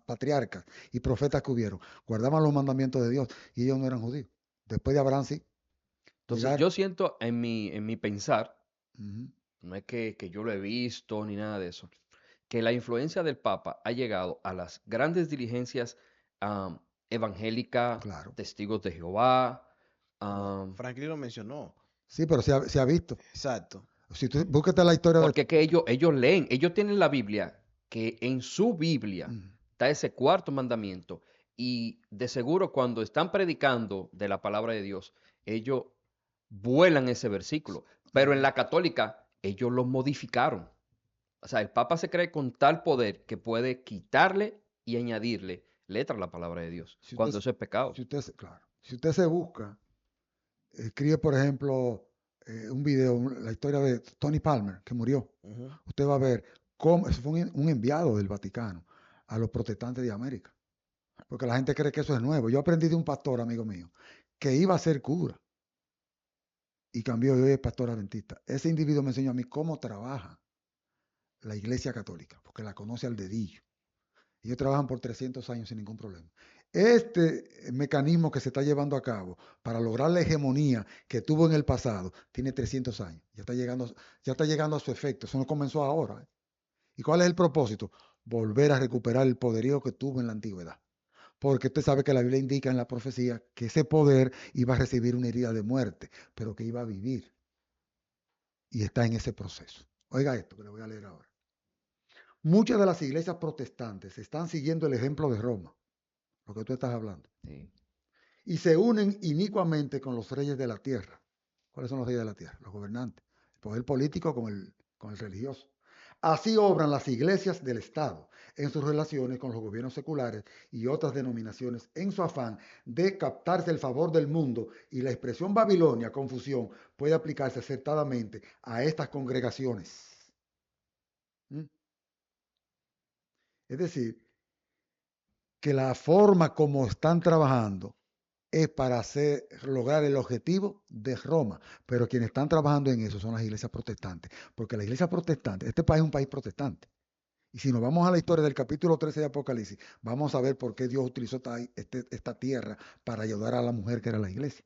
patriarcas y profetas que hubieron guardaban los mandamientos de Dios y ellos no eran judíos. Después de Abraham sí. Entonces yo siento en mi pensar, no es que yo lo he visto ni nada de eso, que la influencia del Papa ha llegado a las grandes diligencias am, evangélicas, Claro. testigos de Jehová, No, am, Franklin lo mencionó. Sí, pero se ha visto. Exacto. Si tú búscate la historia de... porque que ellos leen, ellos tienen la Biblia, que en su Biblia Mm, está ese cuarto mandamiento, y de seguro cuando están predicando de la palabra de Dios, ellos vuelan ese versículo, pero en ujú. la católica ellos lo modificaron. O sea, el Papa se cree con tal poder que puede quitarle y añadirle letra a la palabra de Dios, Si usted, cuando eso es pecado. claro, si usted se busca, escribe, por ejemplo, un video, la historia de Tony Palmer, que murió. Ujú. Usted va a ver cómo, eso fue un enviado del Vaticano a los protestantes de América. Porque la gente cree que eso es nuevo. Yo aprendí de un pastor, amigo mío, que iba a ser cura y cambió y hoy es pastor adventista. Ese individuo me enseñó a mí cómo trabaja la Iglesia Católica, porque la conoce al dedillo. Ellos trabajan por 300 años sin ningún problema. Este mecanismo que se está llevando a cabo para lograr la hegemonía que tuvo en el pasado tiene 300 años. Ya está llegando a su efecto. Eso no comenzó ahora. ¿Eh? ¿Y cuál es el propósito? Volver a recuperar el poderío que tuvo en la antigüedad. Porque usted sabe que la Biblia indica en la profecía que ese poder iba a recibir una herida de muerte, pero que iba a vivir. Y está en ese proceso. Oiga esto que le voy a leer ahora. Muchas de las iglesias protestantes están siguiendo el ejemplo de Roma, lo que tú estás hablando, Sí. y se unen inicuamente con los reyes de la tierra. ¿Cuáles son los reyes de la tierra? Los gobernantes. El poder político con el religioso. Así obran las iglesias del Estado en sus relaciones con los gobiernos seculares y otras denominaciones en su afán de captarse el favor del mundo, y la expresión Babilonia, confusión, puede aplicarse acertadamente a estas congregaciones. ¿Mm? Es decir, que la forma como están trabajando es para lograr el objetivo de Roma, pero quienes están trabajando en eso son las iglesias protestantes, porque la iglesia protestante, este país es un país protestante, y si nos vamos a la historia del capítulo 13 de Apocalipsis, vamos a ver por qué Dios utilizó esta tierra para ayudar a la mujer que era la iglesia.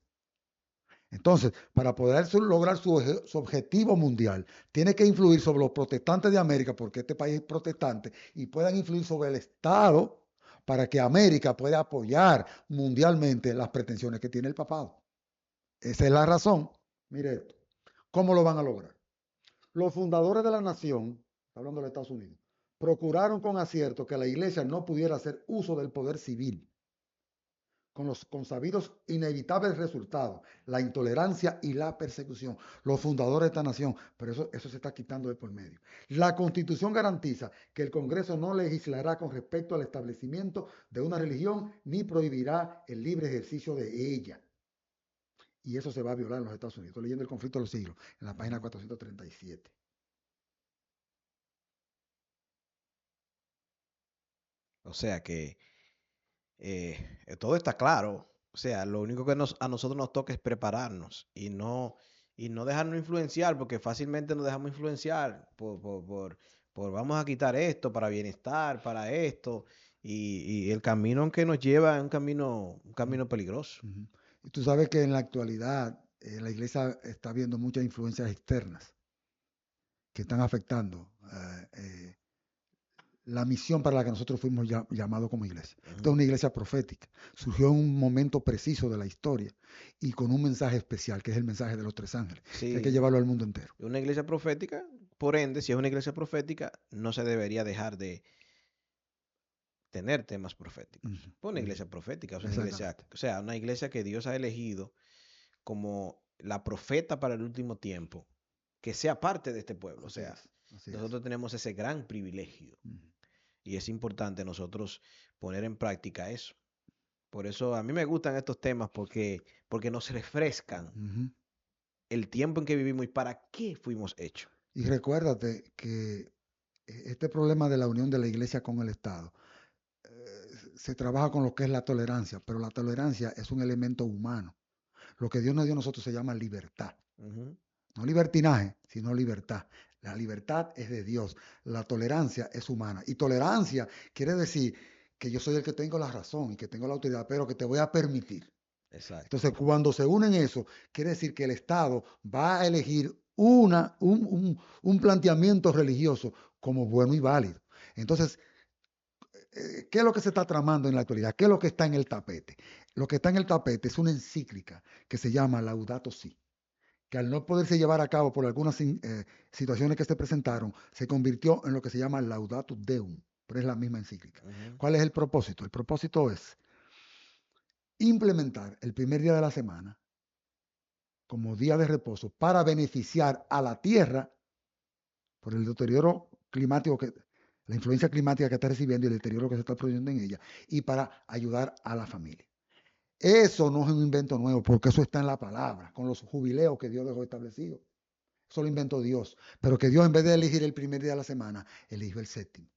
Entonces, para poder lograr su objetivo mundial, tiene que influir sobre los protestantes de América, porque este país es protestante, y puedan influir sobre el Estado para que América pueda apoyar mundialmente las pretensiones que tiene el papado. Esa es la razón. Mire esto. ¿Cómo lo van a lograr? Los fundadores de la nación, hablando de los Estados Unidos, procuraron con acierto que la iglesia no pudiera hacer uso del poder civil, con los consabidos inevitables resultados, la intolerancia y la persecución. Los fundadores de esta nación, pero eso se está quitando de por medio. La Constitución garantiza que el Congreso no legislará con respecto al establecimiento de una religión ni prohibirá el libre ejercicio de ella. Y eso se va a violar en los Estados Unidos. Estoy leyendo El conflicto de los siglos, en la página 437. O sea que todo está claro. O sea, lo único que a nosotros nos toca es prepararnos y no dejarnos influenciar, porque fácilmente nos dejamos influenciar por vamos a quitar esto para bienestar, para esto. Y el camino que nos lleva es un camino peligroso. Uh-huh. Y tú sabes que en la actualidad la iglesia está viendo muchas influencias externas que están afectando la misión para la que nosotros fuimos llamados como iglesia. Esta es una iglesia profética. Surgió en un momento preciso de la historia y con un mensaje especial, que es el mensaje de los tres ángeles, Sí, que hay que llevarlo al mundo entero. una iglesia profética, por ende, si es una iglesia profética, no se debería dejar de tener temas proféticos. Uh-huh. Pues una iglesia profética, una iglesia que Dios ha elegido como la profeta para el último tiempo, que sea parte de este pueblo. Así Nosotros tenemos ese gran privilegio y es importante nosotros poner en práctica eso. Por eso a mí me gustan estos temas porque nos refrescan el tiempo en que vivimos y para qué fuimos hechos. Y recuérdate que este problema de la unión de la iglesia con el Estado se trabaja con lo que es la tolerancia, pero la tolerancia es un elemento humano. Lo que Dios nos dio a nosotros se llama libertad. No libertinaje, sino libertad. La libertad es de Dios. La tolerancia es humana. Y tolerancia quiere decir que yo soy el que tengo la razón y que tengo la autoridad, pero que te voy a permitir. Exacto. Entonces, cuando se unen eso, quiere decir que el Estado va a elegir un planteamiento religioso como bueno y válido. Entonces, ¿qué es lo que se está tramando en la actualidad? ¿Qué es lo que está en el tapete? Lo que está en el tapete es una encíclica que se llama Laudato Si, que al no poderse llevar a cabo por algunas situaciones que se presentaron, se convirtió en lo que se llama Laudato Deum, pero es la misma encíclica. ¿Cuál es el propósito? El propósito es implementar el primer día de la semana como día de reposo para beneficiar a la tierra por el deterioro climático, la influencia climática que está recibiendo y el deterioro que se está produciendo en ella, y para ayudar a la familia. Eso no es un invento nuevo, porque eso está en la palabra, con los jubileos que Dios dejó establecido. Eso lo inventó Dios. Pero que Dios, en vez de elegir el primer día de la semana, eligió el séptimo.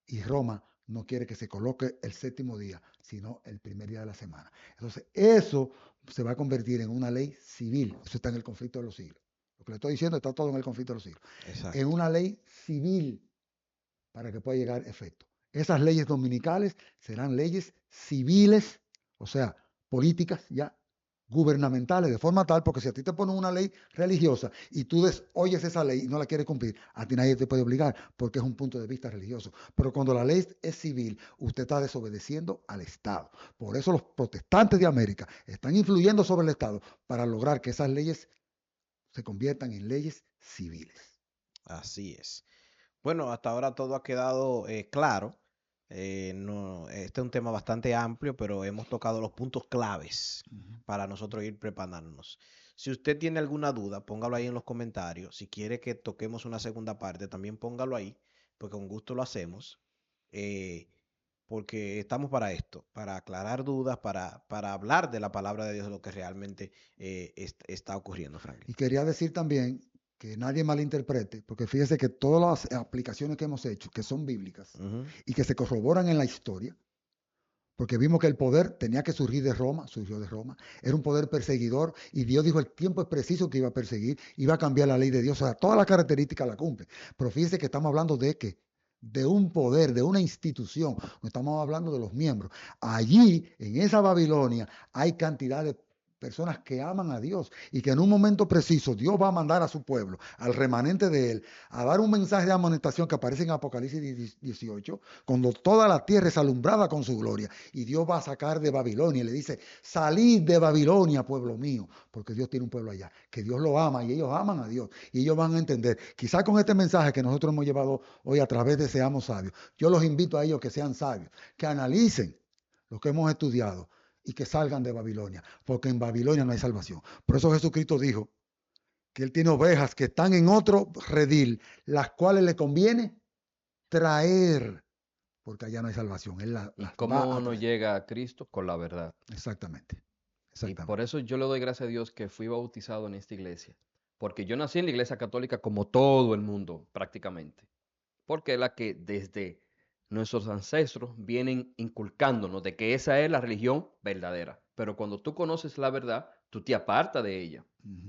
Y Roma no quiere que se coloque el séptimo día, sino el primer día de la semana. Entonces, eso se va a convertir en una ley civil. Eso está en el conflicto de los siglos. Lo que le estoy diciendo está todo en el conflicto de los siglos. Exacto. En una ley civil para que pueda llegar a efecto. Esas leyes dominicales serán leyes civiles, o sea, políticas ya gubernamentales, de forma tal, porque si a ti te ponen una ley religiosa y tú oyes esa ley y no la quieres cumplir, a ti nadie te puede obligar, porque es un punto de vista religioso. Pero cuando la ley es civil, usted está desobedeciendo al Estado. Por eso los protestantes de América están influyendo sobre el Estado para lograr que esas leyes se conviertan en leyes civiles. Así es. Bueno, hasta ahora todo ha quedado claro. Este es un tema bastante amplio, pero hemos tocado los puntos claves para nosotros ir preparándonos. Si usted tiene alguna duda, póngalo ahí en los comentarios. Si quiere que toquemos una segunda parte, también póngalo ahí, porque con gusto lo hacemos. eh, Porque estamos para esto, para aclarar dudas, para hablar de la palabra de Dios, de lo que realmente está ocurriendo, Franklin. Y quería decir también que nadie malinterprete, porque fíjese que todas las aplicaciones que hemos hecho, que son bíblicas y que se corroboran en la historia, porque vimos que el poder tenía que surgir de Roma, surgió de Roma, era un poder perseguidor y Dios dijo el tiempo es preciso que iba a perseguir, iba a cambiar la ley de Dios, o sea, todas las características la cumple. Pero fíjese que estamos hablando de que de un poder, de una institución, no estamos hablando de los miembros. Allí, en esa Babilonia, hay cantidad de personas que aman a Dios y que en un momento preciso Dios va a mandar a su pueblo, al remanente de él, a dar un mensaje de amonestación que aparece en Apocalipsis 18, cuando toda la tierra es alumbrada con su gloria y Dios va a sacar de Babilonia y le dice, salid de Babilonia, pueblo mío, porque Dios tiene un pueblo allá, que Dios lo ama y ellos aman a Dios y ellos van a entender. Quizás con este mensaje que nosotros hemos llevado hoy a través de Seamos Sabios, yo los invito a ellos que sean sabios, que analicen lo que hemos estudiado y que salgan de Babilonia, porque en Babilonia no hay salvación. Por eso Jesucristo dijo que Él tiene ovejas que están en otro redil, las cuales le conviene traer, porque allá no hay salvación. Él las ¿Cómo no llega a Cristo? Con la verdad. Exactamente. Y por eso yo le doy gracias a Dios que fui bautizado en esta iglesia. Porque yo nací en la iglesia católica como todo el mundo, prácticamente. Porque es la que desde nuestros ancestros vienen inculcándonos de que esa es la religión verdadera. Pero cuando tú conoces la verdad, tú te apartas de ella.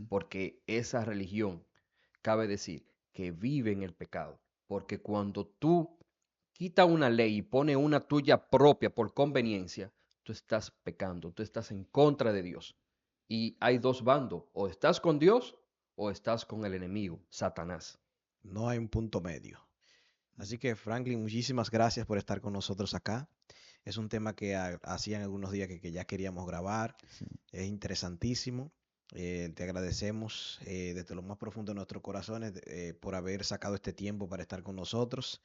Porque esa religión, cabe decir, que vive en el pecado. Porque cuando tú quitas una ley y pones una tuya propia por conveniencia, tú estás pecando, tú estás en contra de Dios. Y hay dos bandos, o estás con Dios o estás con el enemigo, Satanás. No hay un punto medio. Así que Franklin, muchísimas gracias por estar con nosotros acá. Es un tema que hacían algunos días que ya queríamos grabar. Sí. Es interesantísimo. Te agradecemos desde lo más profundo de nuestros corazones por haber sacado este tiempo para estar con nosotros,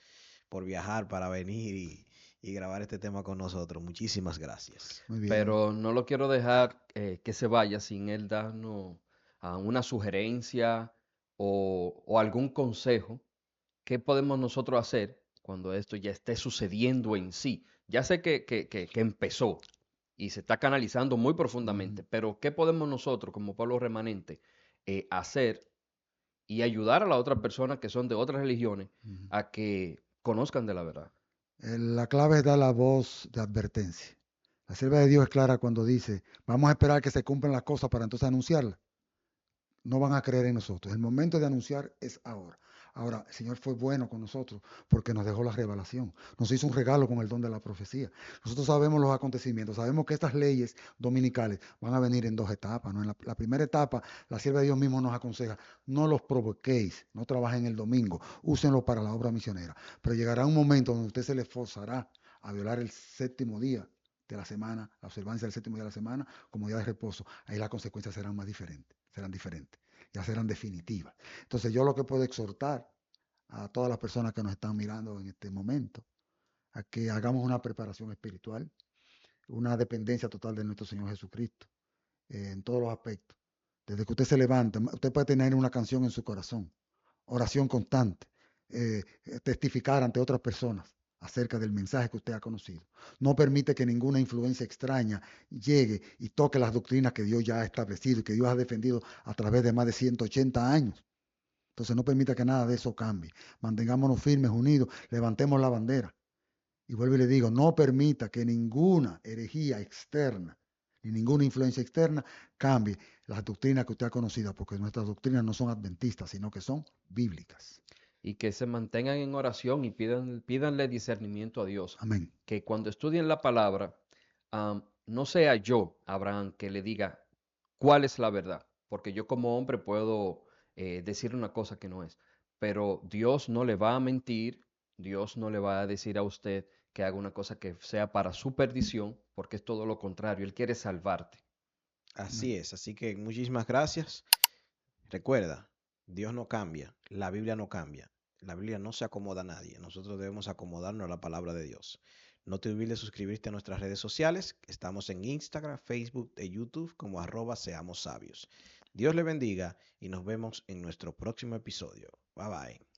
por viajar, para venir y grabar este tema con nosotros. Muchísimas gracias. Muy bien. Pero no lo quiero dejar que se vaya sin él darnos una sugerencia o algún consejo. ¿Qué podemos nosotros hacer cuando esto ya esté sucediendo en sí? Ya sé que empezó y se está canalizando muy profundamente, pero ¿qué podemos nosotros como pueblo remanente hacer y ayudar a las otras personas que son de otras religiones a que conozcan de la verdad? La clave es dar la voz de advertencia. La sierva de Dios es clara cuando dice, vamos a esperar que se cumplan las cosas para entonces anunciarlas. No van a creer en nosotros. El momento de anunciar es ahora. Ahora, el Señor fue bueno con nosotros porque nos dejó la revelación. Nos hizo un regalo con el don de la profecía. Nosotros sabemos los acontecimientos, sabemos que estas leyes dominicales van a venir en 2 etapas, ¿no? En la primera etapa, la sierva de Dios mismo nos aconseja, no los provoquéis, no trabajen el domingo, úsenlo para la obra misionera. Pero llegará un momento donde usted se le forzará a violar el séptimo día de la semana, la observancia del séptimo día de la semana, como día de reposo. Ahí las consecuencias serán más diferentes, ya serán definitivas. Entonces yo lo que puedo exhortar a todas las personas que nos están mirando en este momento, a que hagamos una preparación espiritual, una dependencia total de nuestro Señor Jesucristo, en todos los aspectos. Desde que usted se levanta, usted puede tener una canción en su corazón, oración constante, testificar ante otras personas acerca del mensaje que usted ha conocido. No permite que ninguna influencia extraña llegue y toque las doctrinas que Dios ya ha establecido y que Dios ha defendido a través de más de 180 años. Entonces no permita que nada de eso cambie. Mantengámonos firmes, unidos, levantemos la bandera. Y vuelvo y le digo, no permita que ninguna herejía externa ni ninguna influencia externa cambie las doctrinas que usted ha conocido, porque nuestras doctrinas no son adventistas, sino que son bíblicas. Y que se mantengan en oración y pídanle discernimiento a Dios. Amén. Que cuando estudien la palabra, no sea yo, Abraham, que le diga cuál es la verdad, porque yo como hombre puedo decir una cosa que no es, pero Dios no le va a mentir, Dios no le va a decir a usted que haga una cosa que sea para su perdición, porque es todo lo contrario, Él quiere salvarte. Así es, así que muchísimas gracias. Recuerda, Dios no cambia, la Biblia no cambia, la Biblia no se acomoda a nadie, nosotros debemos acomodarnos a la palabra de Dios. No te olvides de suscribirte a nuestras redes sociales, estamos en Instagram, Facebook e YouTube como @seamossabios. Dios le bendiga y nos vemos en nuestro próximo episodio. Bye bye.